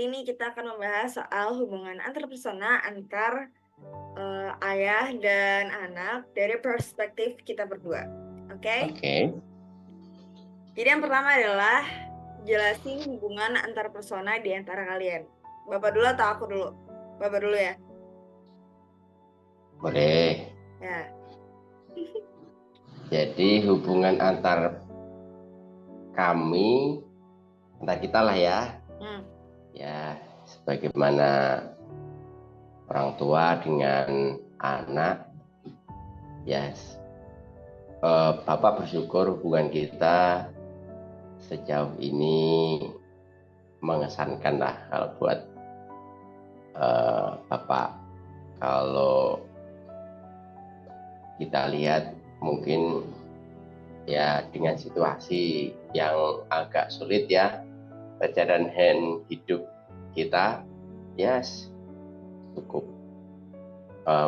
kali ini kita akan membahas soal hubungan antarpersona antar, ayah dan anak dari perspektif kita berdua, oke? Oke. Jadi yang pertama adalah jelasin hubungan antarpersona di antara kalian. Bapak dulu atau aku dulu? Bapak dulu ya? Boleh. Ya. Jadi hubungan antar kami, antar kita lah ya. Ya, sebagaimana orang tua dengan anak, ya, Bapak bersyukur hubungan kita sejauh ini mengesankan lah kalau buat Bapak. Kalau kita lihat mungkin ya dengan situasi yang agak sulit ya, kejadian hidup kita ya cukup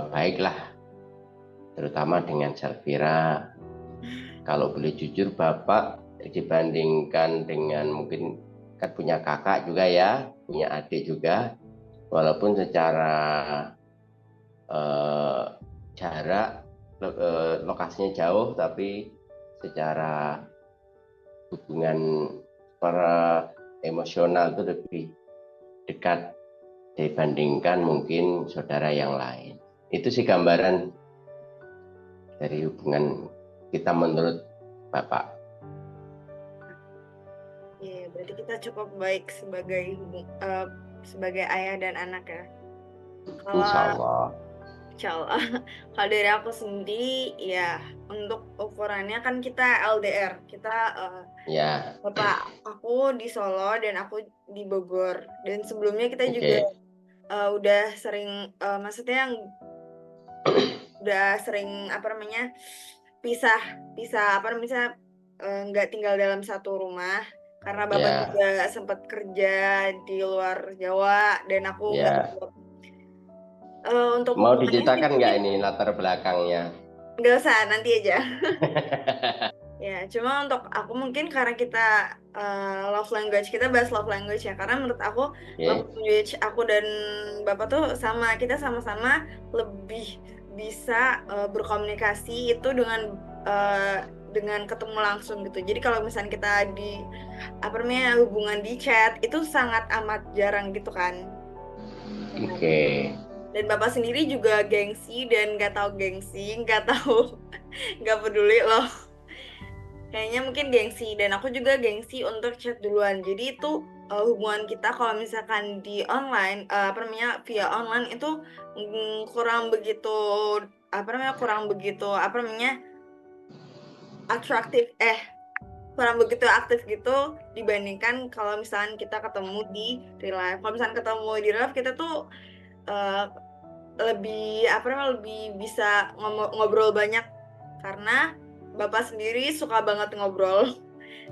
baiklah, terutama dengan Selvira. Kalau boleh jujur Bapak, dibandingkan dengan mungkin kan punya kakak juga ya, punya adik juga, walaupun secara jarak lokasinya jauh, tapi secara hubungan para emosional itu lebih dekat dibandingkan mungkin saudara yang lain. Itu sih gambaran dari hubungan kita menurut Bapak. Iya, berarti kita cukup baik sebagai ayah dan anak ya. Insya Allah. Kalau dari aku sendiri ya untuk ukurannya kan kita LDR, kita Ya. Bapak aku di Solo dan aku di Bogor, dan sebelumnya kita juga udah sering maksudnya udah sering pisah nggak tinggal dalam satu rumah karena Bapak juga sempat kerja di luar Jawa dan aku nggak tahu. Untuk mau hubungannya diceritakan nggak ini latar belakangnya? Nggak usah, nanti aja. Ya, cuma untuk aku mungkin karena kita love language, kita bahas love language ya, karena menurut aku love language aku dan Bapak tuh sama, kita sama-sama lebih bisa berkomunikasi itu dengan ketemu langsung gitu. Jadi kalau misalnya kita di hubungan di chat itu sangat amat jarang gitu kan. Oke. Dan Bapak sendiri juga gengsi dan nggak tahu nggak peduli loh. Kayaknya mungkin gengsi, dan aku juga gengsi untuk chat duluan. Jadi itu hubungan kita kalau misalkan di online, via online itu kurang begitu atraktif, kurang begitu aktif gitu dibandingkan kalau misalkan kita ketemu di real life. Kalau misalkan ketemu di real life kita tuh lebih bisa ngobrol banyak karena Bapak sendiri suka banget ngobrol,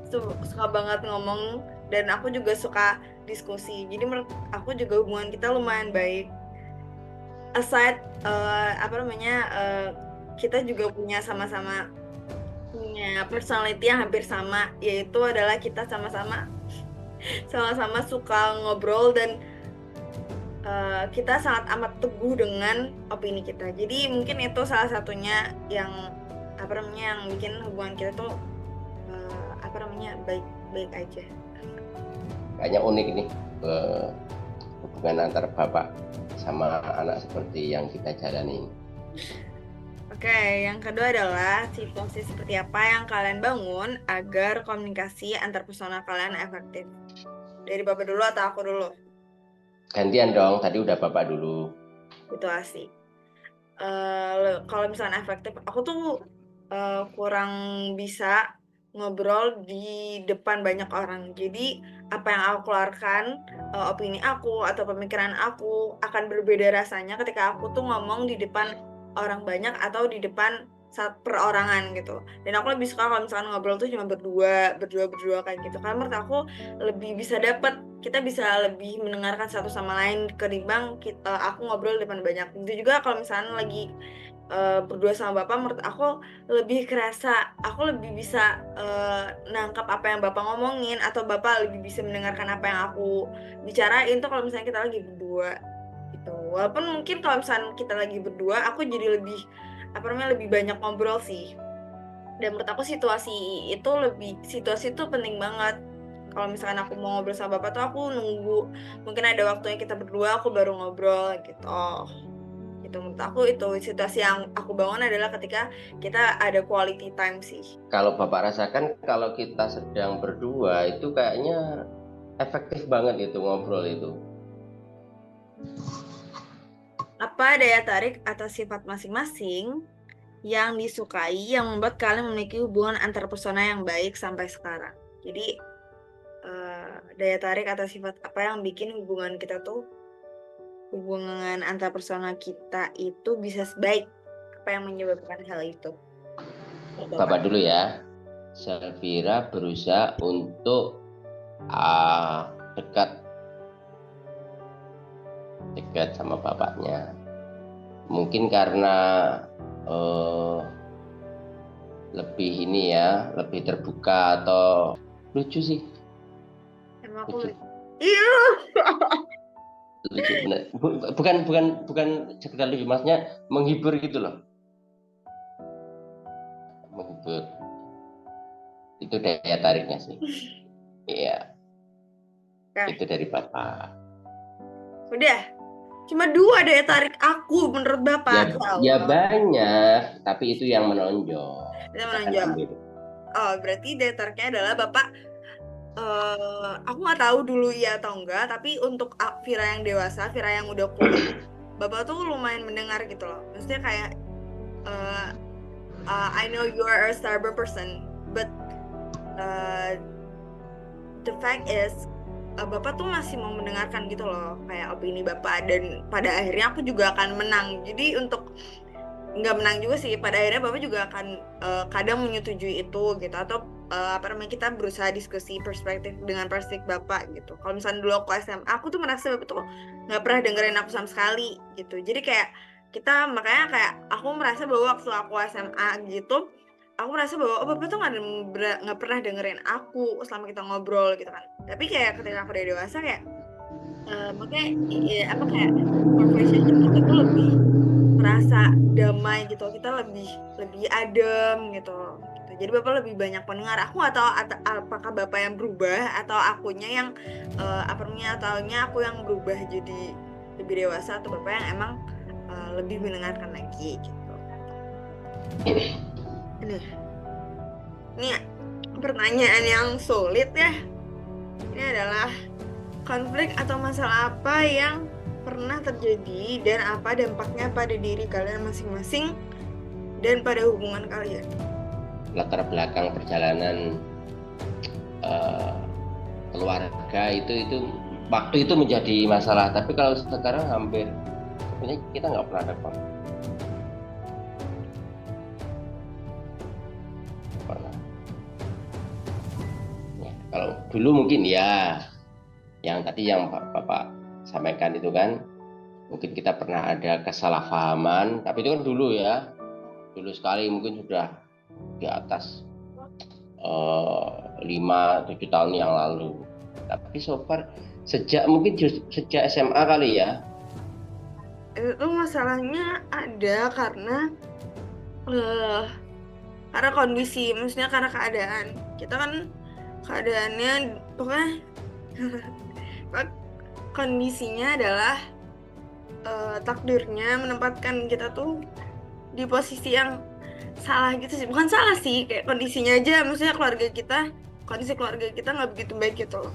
suka banget ngomong, dan aku juga suka diskusi. Jadi menurut aku juga hubungan kita lumayan baik. Aside kita juga sama-sama punya personality yang hampir sama, yaitu adalah kita sama-sama suka ngobrol dan kita sangat amat teguh dengan opini kita. Jadi mungkin itu salah satunya yang bikin hubungan kita tuh baik-baik aja. Kayaknya unik nih hubungan antara bapak sama anak seperti yang kita jalani. Oke, yang kedua adalah situasi seperti apa yang kalian bangun agar komunikasi antar personal kalian efektif. Dari Bapak dulu atau aku dulu? Gantian dong, tadi udah Bapak dulu. Itu asik. Kalau misalnya efektif, aku tuh kurang bisa ngobrol di depan banyak orang. Jadi apa yang aku keluarkan, opini aku atau pemikiran aku akan berbeda rasanya ketika aku tuh ngomong di depan orang banyak atau di depan saat perorangan gitu. Dan aku lebih suka kalau misalkan ngobrol tuh cuma berdua kayak gitu. Karena menurut aku lebih bisa kita bisa lebih mendengarkan satu sama lain ketimbang aku ngobrol di depan banyak. Itu juga kalau misalnya lagi berdua sama bapak, menurut aku lebih kerasa, aku lebih bisa nangkap apa yang bapak ngomongin, atau bapak lebih bisa mendengarkan apa yang aku bicarain tuh kalau misalnya kita lagi berdua gitu. Walaupun mungkin kalau misalnya kita lagi berdua, aku jadi lebih lebih banyak ngobrol sih. Dan menurut aku situasi itu penting banget. Kalau misalkan aku mau ngobrol sama bapak tuh aku nunggu mungkin ada waktunya kita berdua, aku baru ngobrol gitu. Gitu menurut aku, itu situasi yang aku bangun adalah ketika kita ada quality time sih. Kalau Bapak rasakan kalau kita sedang berdua itu kayaknya efektif banget itu ngobrol itu. Apa daya tarik atau sifat masing-masing yang disukai yang membuat kalian memiliki hubungan antar persona yang baik sampai sekarang? Jadi daya tarik atau sifat apa yang bikin hubungan antar persona kita itu bisa baik, apa yang menyebabkan hal itu? Bapak. Bapak dulu ya. Selvira berusaha untuk dekat dekat sama bapaknya. Mungkin karena lebih ini ya, lebih terbuka atau lucu sih. Emang aku Lucu. iya. Lucu bener. Bukan sekedar lucu, maksudnya menghibur gitu loh. Menghibur. Itu daya tariknya sih. Iya, Nah, itu dari bapak. udah. Cuma dua daya tarik aku menurut Ya, Bapak. Ya ya Allah. banyak, tapi itu yang menonjol. Kita Silakan menonjol. ambil. Oh, berarti daya tariknya adalah Bapak, aku nggak tahu dulu iya atau enggak, tapi untuk Vira yang dewasa, Vira yang udah kuliah, Bapak tuh lumayan mendengar gitu loh. Maksudnya kayak eh, I know you are a stubborn person, but uh, the fact is Bapak tuh masih mau mendengarkan gitu loh, kayak opini Bapak, dan pada akhirnya aku juga akan menang. Jadi untuk nggak menang juga sih, pada akhirnya Bapak juga akan kadang menyetujui itu gitu, atau kita berusaha diskusi dengan perspektif Bapak gitu. Kalau misalnya dulu aku SMA, aku tuh merasa Bapak tuh nggak pernah dengerin aku sama sekali gitu. Jadi kayak makanya kayak aku merasa bahwa waktu aku SMA gitu, aku merasa bahwa Bapak tuh nggak pernah dengerin aku selama kita ngobrol gitu kan. Tapi kayak ketika aku udah dewasa kayak makanya kayak conversation kita tuh lebih merasa damai gitu, kita lebih lebih adem gitu. Jadi Bapak lebih banyak pendengar. Aku nggak tahu apakah Bapak yang berubah atau akunya yang ataunya aku yang berubah jadi lebih dewasa, atau Bapak yang emang lebih mendengarkan lagi gitu. Ini pertanyaan yang sulit ya. Ini adalah konflik atau masalah apa yang pernah terjadi dan apa dampaknya pada diri kalian masing-masing dan pada hubungan kalian. Latar belakang perjalanan keluarga itu waktu itu menjadi masalah, tapi kalau sekarang hampir sebenarnya kita nggak pernah ada konflik. Pernah. Ya, kalau dulu mungkin ya yang tadi yang Bapak sampaikan itu kan, mungkin kita pernah ada kesalahpahaman, tapi itu kan dulu ya, dulu sekali, mungkin sudah di atas 5-7 tahun yang lalu. Tapi so far sejak SMA kali ya. Itu masalahnya ada karena kondisi, maksudnya karena keadaan. Kita kan keadaannya pokoknya kondisinya adalah takdirnya menempatkan kita tuh di posisi yang salah gitu sih. Bukan salah sih, kayak kondisinya aja, maksudnya kondisi keluarga kita nggak begitu baik gitu loh.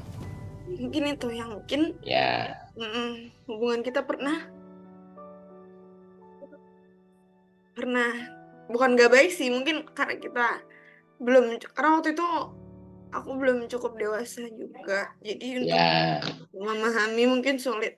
Mungkin itu yang Ya, hubungan kita pernah bukan nggak baik sih, mungkin karena waktu itu aku belum cukup dewasa juga, jadi untuk ya. memahami mungkin sulit.